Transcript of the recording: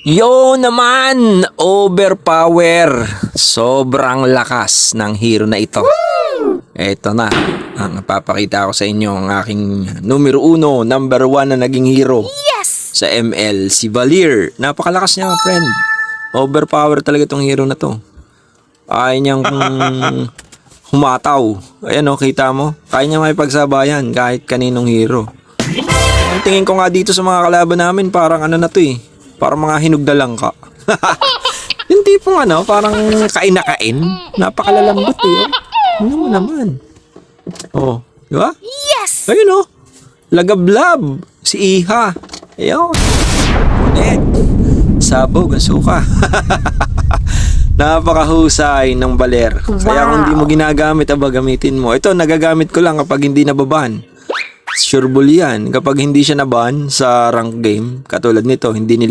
Yo naman! Overpower! Sobrang lakas ng hero na ito. Eto na, ang papakita ko sa inyo ang aking numero 1, number 1 na naging hero. Yes! Sa ML, si Valier. Napakalakas niya, friend. Overpower talaga itong hero na to. Kaya niyang humataw. Ayan o, kita mo? Kaya niya may pagsabayan kahit kaninong hero. Ang tingin ko nga dito sa mga kalaban namin, parang ano na to eh. Parang mga hinugda lang ka. Yung tipong ano, parang kain na kain. Napakalalambot eh. Ano mo naman? Oh, di ba? Yes! Ayun oh. Lagablab. Si Iha. Ayun. Punet. Sabog ang suka. Napakahusay ng baler. Kaya kung hindi mo ginagamit, gamitin mo. Ito, nagagamit ko lang kapag hindi nababan. Sureball yan. Kapag hindi siya naban sa rank game, katulad nito, hindi nila